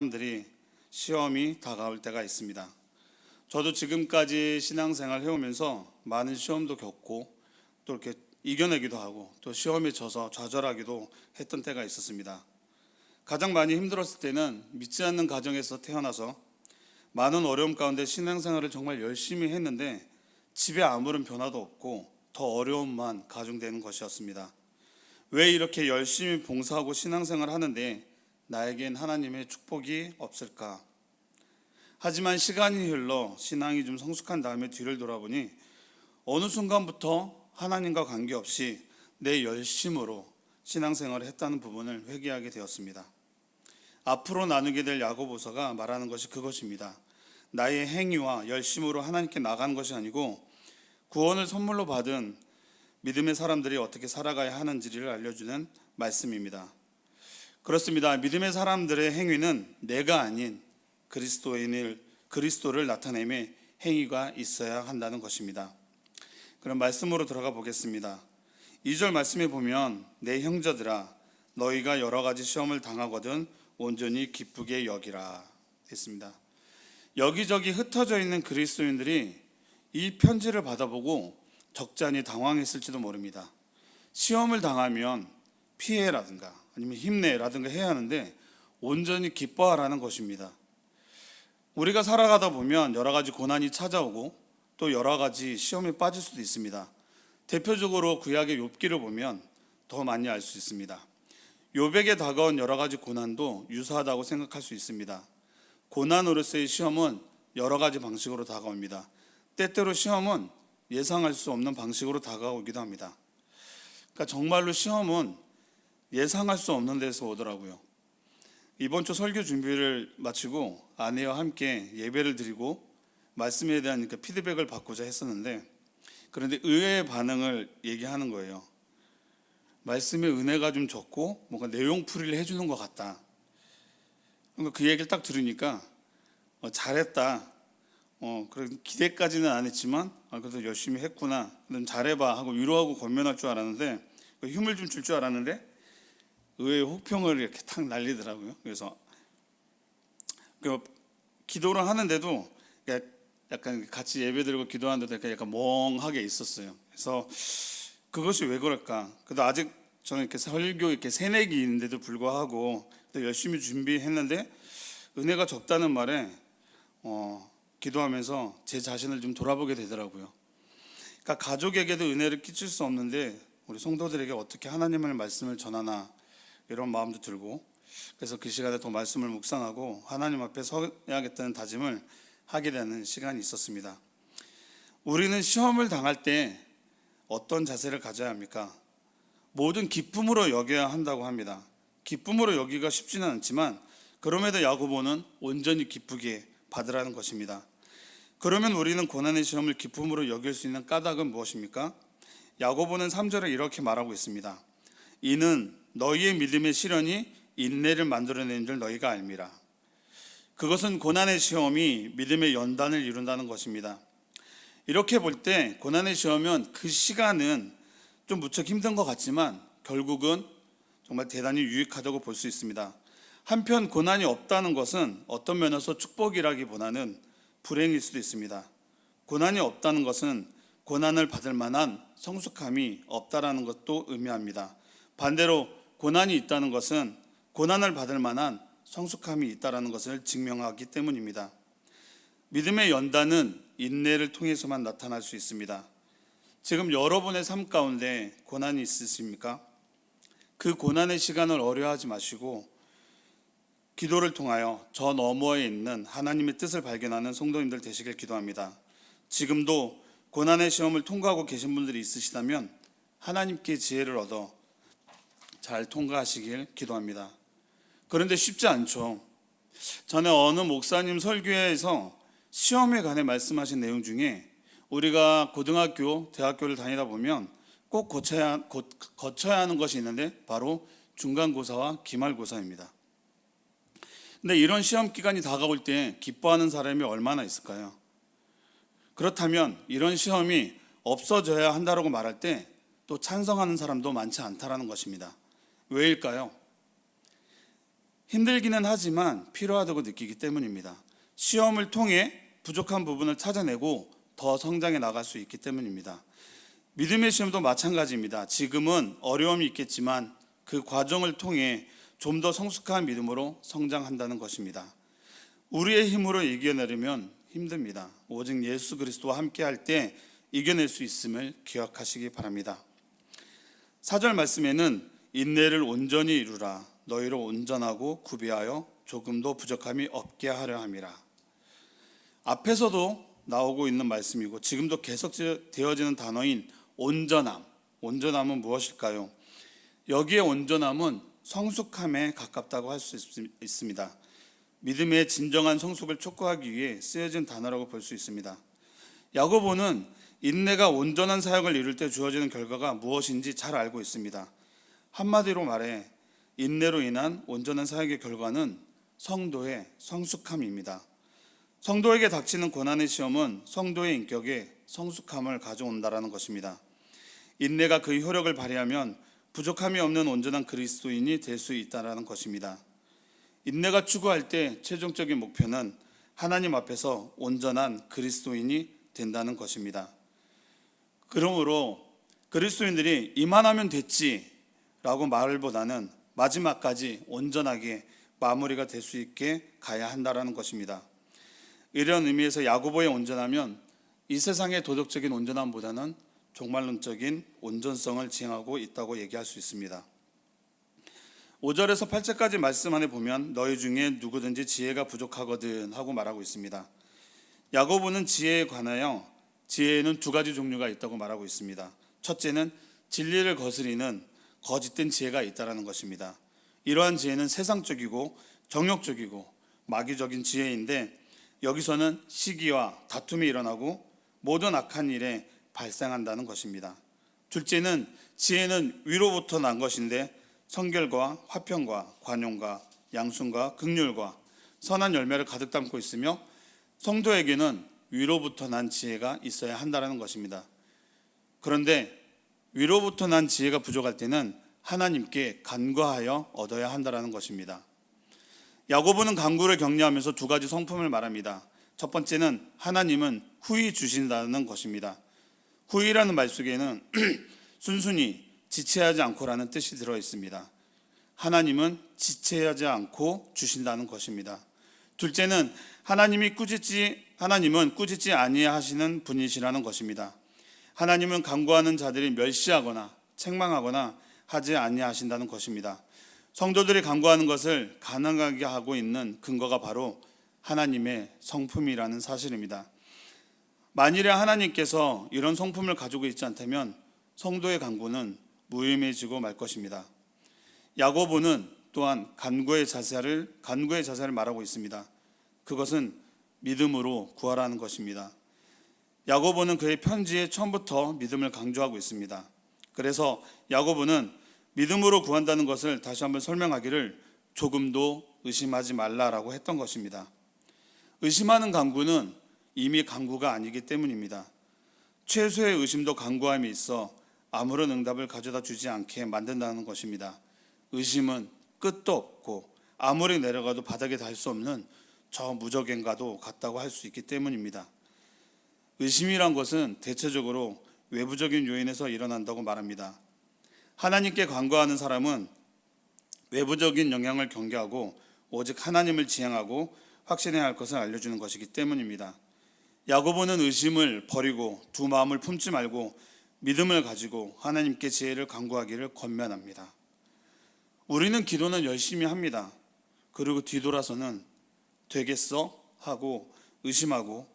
사람들이 시험이 다가올 때가 있습니다. 저도 지금까지 신앙생활 해오면서 많은 시험도 겪고 또 이렇게 이겨내기도 하고 또 시험에 져서 좌절하기도 했던 때가 있었습니다. 가장 많이 힘들었을 때는 믿지 않는 가정에서 태어나서 많은 어려움 가운데 신앙생활을 정말 열심히 했는데 집에 아무런 변화도 없고 더 어려움만 가중되는 것이었습니다. 왜 이렇게 열심히 봉사하고 신앙생활 하는데 나에겐 하나님의 축복이 없을까? 하지만 시간이 흘러 신앙이 좀 성숙한 다음에 뒤를 돌아보니 어느 순간부터 하나님과 관계없이 내 열심으로 신앙생활을 했다는 부분을 회개하게 되었습니다. 앞으로 나누게 될 야고보서가 말하는 것이 그것입니다. 나의 행위와 열심으로 하나님께 나간 것이 아니고 구원을 선물로 받은 믿음의 사람들이 어떻게 살아가야 하는지를 알려주는 말씀입니다. 그렇습니다. 믿음의 사람들의 행위는 내가 아닌 그리스도를 나타내며 행위가 있어야 한다는 것입니다. 그럼 말씀으로 들어가 보겠습니다. 2절 말씀에 보면 내 형제들아 너희가 여러 가지 시험을 당하거든 온전히 기쁘게 여기라 했습니다. 여기저기 흩어져 있는 그리스도인들이 이 편지를 받아보고 적잖이 당황했을지도 모릅니다. 시험을 당하면 피해라든가 아니면 힘내라든가 해야 하는데 온전히 기뻐하라는 것입니다. 우리가 살아가다 보면 여러 가지 고난이 찾아오고 또 여러 가지 시험에 빠질 수도 있습니다. 대표적으로 구약의 욥기를 보면 더 많이 알 수 있습니다. 욥에게 다가온 여러 가지 고난도 유사하다고 생각할 수 있습니다. 고난으로서의 시험은 여러 가지 방식으로 다가옵니다. 때때로 시험은 예상할 수 없는 방식으로 다가오기도 합니다. 그러니까 정말로 시험은 예상할 수 없는 데서 오더라고요. 이번 주 설교 준비를 마치고 아내와 함께 예배를 드리고 말씀에 대한 피드백을 받고자 했었는데 그런데 의외의 반응을 얘기하는 거예요. 말씀에 은혜가 좀 적고 뭔가 내용풀이를 해주는 것 같다. 그 얘기를 딱 들으니까 잘했다. 그런 기대까지는 안 했지만 그래도 열심히 했구나. 넌 잘해봐 하고 위로하고 권면할 줄 알았는데 힘을 좀 줄 줄 알았는데 의외의 혹평을 이렇게 탁 날리더라고요. 그래서 기도를 하는데도 약간 같이 예배드리고 기도하는데도 약간 멍하게 있었어요. 그래서 그것이 왜 그럴까? 그래도 아직 저는 이렇게 설교 이렇게 새내기 있는데도 불구하고 열심히 준비했는데 은혜가 적다는 말에 기도하면서 제 자신을 좀 돌아보게 되더라고요. 그러니까 가족에게도 은혜를 끼칠 수 없는데 우리 성도들에게 어떻게 하나님의 말씀을 전하나 이런 마음도 들고 그래서 그 시간에 더 말씀을 묵상하고 하나님 앞에 서야겠다는 다짐을 하게 되는 시간이 있었습니다. 우리는 시험을 당할 때 어떤 자세를 가져야 합니까? 모든 기쁨으로 여겨야 한다고 합니다. 기쁨으로 여기기가 쉽지는 않지만 그럼에도 야고보는 온전히 기쁘게 받으라는 것입니다. 그러면 우리는 고난의 시험을 기쁨으로 여길 수 있는 까닭은 무엇입니까? 야고보는 3절에 이렇게 말하고 있습니다. 이는 너희의 믿음의 시련이 인내를 만들어내는 줄 너희가 알미라. 그것은 고난의 시험이 믿음의 연단을 이룬다는 것입니다. 이렇게 볼 때 고난의 시험은 그 시간은 좀 무척 힘든 것 같지만 결국은 정말 대단히 유익하다고 볼 수 있습니다. 한편 고난이 없다는 것은 어떤 면에서 축복이라기보다는 불행일 수도 있습니다. 고난이 없다는 것은 고난을 받을 만한 성숙함이 없다라는 것도 의미합니다. 반대로 고난이 있다는 것은 고난을 받을 만한 성숙함이 있다는 것을 증명하기 때문입니다. 믿음의 연단은 인내를 통해서만 나타날 수 있습니다. 지금 여러분의 삶 가운데 고난이 있으십니까? 그 고난의 시간을 어려워하지 마시고 기도를 통하여 저 너머에 있는 하나님의 뜻을 발견하는 성도님들 되시길 기도합니다. 지금도 고난의 시험을 통과하고 계신 분들이 있으시다면 하나님께 지혜를 얻어 잘 통과하시길 기도합니다. 그런데 쉽지 않죠. 전에 어느 목사님 설교에서 시험에 관해 말씀하신 내용 중에 우리가 고등학교, 대학교를 다니다 보면 꼭 거쳐야 하는 것이 있는데 바로 중간고사와 기말고사입니다. 근데 이런 시험 기간이 다가올 때 기뻐하는 사람이 얼마나 있을까요? 그렇다면 이런 시험이 없어져야 한다고 말할 때 또 찬성하는 사람도 많지 않다라는 것입니다. 왜일까요? 힘들기는 하지만 필요하다고 느끼기 때문입니다. 시험을 통해 부족한 부분을 찾아내고 더 성장해 나갈 수 있기 때문입니다. 믿음의 시험도 마찬가지입니다. 지금은 어려움이 있겠지만 그 과정을 통해 좀 더 성숙한 믿음으로 성장한다는 것입니다. 우리의 힘으로 이겨내려면 힘듭니다. 오직 예수 그리스도와 함께 할 때 이겨낼 수 있음을 기억하시기 바랍니다. 4절 말씀에는 인내를 온전히 이루라. 너희를 온전하고 구비하여 조금도 부족함이 없게 하려 함이라. 앞에서도 나오고 있는 말씀이고 지금도 계속 되어지는 단어인 온전함. 온전함은 무엇일까요? 여기에 온전함은 성숙함에 가깝다고 할 수 있습니다. 믿음의 진정한 성숙을 촉구하기 위해 쓰여진 단어라고 볼 수 있습니다. 야고보는 인내가 온전한 사역을 이룰 때 주어지는 결과가 무엇인지 잘 알고 있습니다. 한마디로 말해 인내로 인한 온전한 사역의 결과는 성도의 성숙함입니다. 성도에게 닥치는 고난의 시험은 성도의 인격에 성숙함을 가져온다는 것입니다. 인내가 그 효력을 발휘하면 부족함이 없는 온전한 그리스도인이 될 수 있다는 것입니다. 인내가 추구할 때 최종적인 목표는 하나님 앞에서 온전한 그리스도인이 된다는 것입니다. 그러므로 그리스도인들이 이만하면 됐지라고 말보다는 마지막까지 온전하게 마무리가 될 수 있게 가야 한다는 것입니다. 이런 의미에서 야고보의 온전하면 이 세상의 도덕적인 온전함보다는 종말론적인 온전성을 지향하고 있다고 얘기할 수 있습니다. 5절에서 8절까지 말씀 안에 보면 너희 중에 누구든지 지혜가 부족하거든 하고 말하고 있습니다. 야고보는 지혜에 관하여 지혜에는 두 가지 종류가 있다고 말하고 있습니다. 첫째는 진리를 거스리는 거짓된 지혜가 있다는 것입니다. 이러한 지혜는 세상적이고 정욕적이고 마귀적인 지혜인데 여기서는 시기와 다툼이 일어나고 모든 악한 일에 발생한다는 것입니다. 둘째는 지혜는 위로부터 난 것인데 성결과 화평과 관용과 양순과 긍휼과 선한 열매를 가득 담고 있으며 성도에게는 위로부터 난 지혜가 있어야 한다는 것입니다. 그런데 위로부터 난 지혜가 부족할 때는 하나님께 간구하여 얻어야 한다는 것입니다. 야고보는 간구를 격려하면서 두 가지 성품을 말합니다. 첫 번째는 하나님은 후히 주신다는 것입니다. 후히라는 말 속에는 순순히 지체하지 않고라는 뜻이 들어 있습니다. 하나님은 지체하지 않고 주신다는 것입니다. 둘째는 하나님은 꾸짖지 아니하시는 분이시라는 것입니다. 하나님은 간구하는 자들이 멸시하거나 책망하거나 하지 아니하신다는 것입니다. 성도들이 간구하는 것을 가능하게 하고 있는 근거가 바로 하나님의 성품이라는 사실입니다. 만일에 하나님께서 이런 성품을 가지고 있지 않다면 성도의 간구는 무의미해지고 말 것입니다. 야고보는 또한 간구의 자세를 말하고 있습니다. 그것은 믿음으로 구하라는 것입니다. 야고보는 그의 편지에 처음부터 믿음을 강조하고 있습니다. 그래서 야고보는 믿음으로 구한다는 것을 다시 한번 설명하기를 조금도 의심하지 말라라고 했던 것입니다. 의심하는 간구는 이미 간구가 아니기 때문입니다. 최소의 의심도 간구함이 있어 아무런 응답을 가져다 주지 않게 만든다는 것입니다. 의심은 끝도 없고 아무리 내려가도 바닥에 닿을 수 없는 저 무적행과도 같다고 할 수 있기 때문입니다. 의심이란 것은 대체적으로 외부적인 요인에서 일어난다고 말합니다. 하나님께 간구하는 사람은 외부적인 영향을 경계하고 오직 하나님을 지향하고 확신해야 할 것을 알려주는 것이기 때문입니다. 야고보는 의심을 버리고 두 마음을 품지 말고 믿음을 가지고 하나님께 지혜를 간구하기를 권면합니다. 우리는 기도는 열심히 합니다. 그리고 뒤돌아서는 되겠어? 하고 의심하고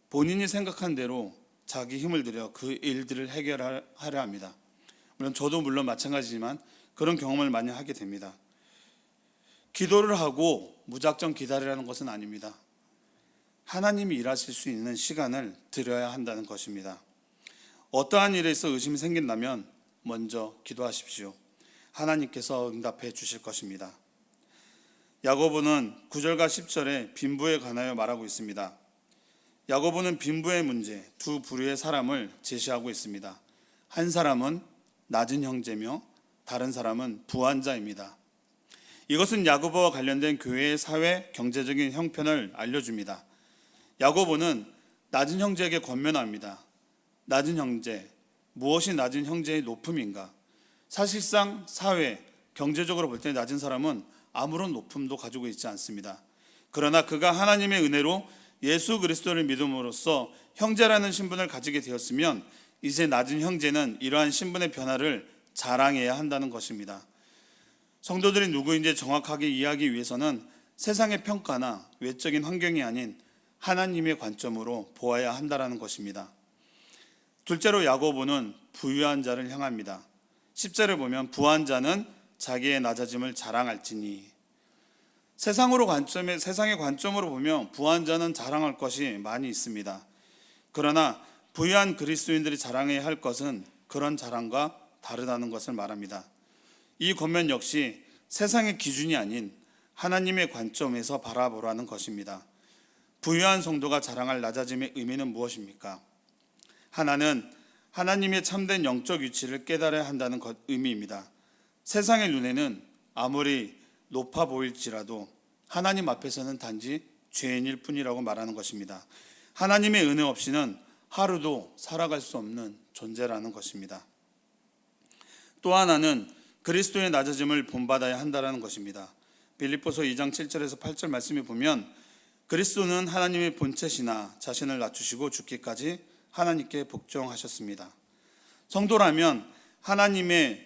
본인이 생각한 대로 자기 힘을 들여 그 일들을 해결하려 합니다. 물론 마찬가지지만 그런 경험을 많이 하게 됩니다. 기도를 하고 무작정 기다리라는 것은 아닙니다. 하나님이 일하실 수 있는 시간을 드려야 한다는 것입니다. 어떠한 일에 있어 의심이 생긴다면 먼저 기도하십시오. 하나님께서 응답해 주실 것입니다. 야고보는 9절과 10절에 빈부에 관하여 말하고 있습니다. 야고보는 빈부의 문제, 두 부류의 사람을 제시하고 있습니다. 한 사람은 낮은 형제며 다른 사람은 부한 자입니다. 이것은 야고보와 관련된 교회의 사회 경제적인 형편을 알려줍니다. 야고보는 낮은 형제에게 권면합니다. 낮은 형제, 무엇이 낮은 형제의 높음인가? 사실상 사회, 경제적으로 볼 때 낮은 사람은 아무런 높음도 가지고 있지 않습니다. 그러나 그가 하나님의 은혜로 예수 그리스도를 믿음으로써 형제라는 신분을 가지게 되었으면 이제 낮은 형제는 이러한 신분의 변화를 자랑해야 한다는 것입니다. 성도들이 누구인지 정확하게 이해하기 위해서는 세상의 평가나 외적인 환경이 아닌 하나님의 관점으로 보아야 한다는 것입니다. 둘째로 야고보는 부유한 자를 향합니다. 10절을 보면 부한 자는 자기의 낮아짐을 자랑할지니, 세상의 관점으로 보면 부한 자는 자랑할 것이 많이 있습니다. 그러나 부유한 그리스도인들이 자랑해야 할 것은 그런 자랑과 다르다는 것을 말합니다. 이 권면 역시 세상의 기준이 아닌 하나님의 관점에서 바라보라는 것입니다. 부유한 성도가 자랑할 낮아짐의 의미는 무엇입니까? 하나는 하나님의 참된 영적 위치를 깨달아야 한다는 의미입니다. 세상의 눈에는 아무리 높아 보일지라도 하나님 앞에서는 단지 죄인일 뿐이라고 말하는 것입니다. 하나님의 은혜 없이는 하루도 살아갈 수 없는 존재라는 것입니다. 또 하나는 그리스도의 낮아짐을 본받아야 한다는 것입니다. 빌립보서 2장 7절에서 8절 말씀에 보면 그리스도는 하나님의 본체시나 자신을 낮추시고 죽기까지 하나님께 복종하셨습니다. 성도라면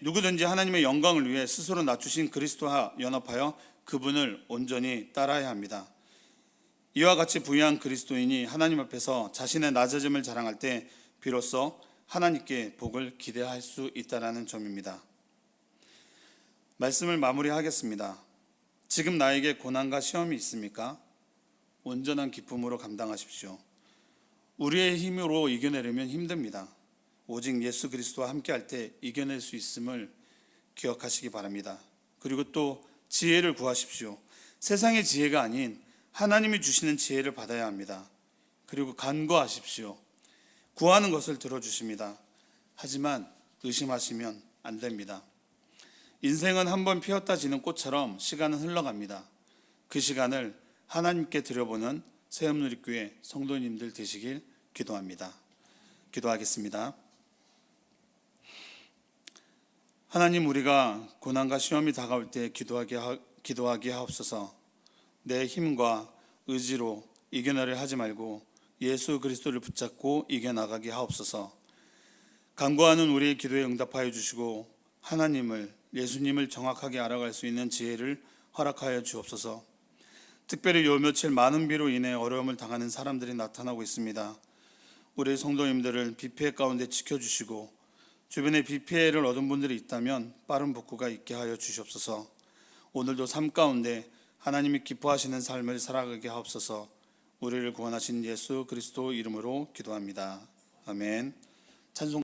누구든지 하나님의 영광을 위해 스스로 낮추신 그리스도와 연합하여 그분을 온전히 따라야 합니다. 이와 같이 부유한 그리스도인이 하나님 앞에서 자신의 낮아짐을 자랑할 때 비로소 하나님께 복을 기대할 수 있다는 점입니다. 말씀을 마무리하겠습니다. 지금 나에게 고난과 시험이 있습니까? 온전한 기쁨으로 감당하십시오. 우리의 힘으로 이겨내려면 힘듭니다. 오직 예수 그리스도와 함께할 때 이겨낼 수 있음을 기억하시기 바랍니다. 그리고 또 지혜를 구하십시오. 세상의 지혜가 아닌 하나님이 주시는 지혜를 받아야 합니다. 그리고 간구하십시오. 구하는 것을 들어주십니다. 하지만 의심하시면 안 됩니다. 인생은 한번 피었다 지는 꽃처럼 시간은 흘러갑니다. 그 시간을 하나님께 드려보는 새움누리교회 성도님들 되시길 기도합니다. 기도하겠습니다. 하나님, 우리가 고난과 시험이 다가올 때 기도하게 하옵소서. 내 힘과 의지로 이겨내려 하지 말고 예수 그리스도를 붙잡고 이겨나가게 하옵소서. 간구하는 우리의 기도에 응답하여 주시고 하나님을, 예수님을 정확하게 알아갈 수 있는 지혜를 허락하여 주옵소서. 특별히 요 며칠 많은 비로 인해 어려움을 당하는 사람들이 나타나고 있습니다. 우리 성도님들을 비 피해 가운데 지켜주시고 주변에 비 피해를 얻은 분들이 있다면 빠른 복구가 있게 하여 주시옵소서. 오늘도 삶 가운데 하나님이 기뻐하시는 삶을 살아가게 하옵소서. 우리를 구원하신 예수 그리스도 이름으로 기도합니다. 아멘. 찬송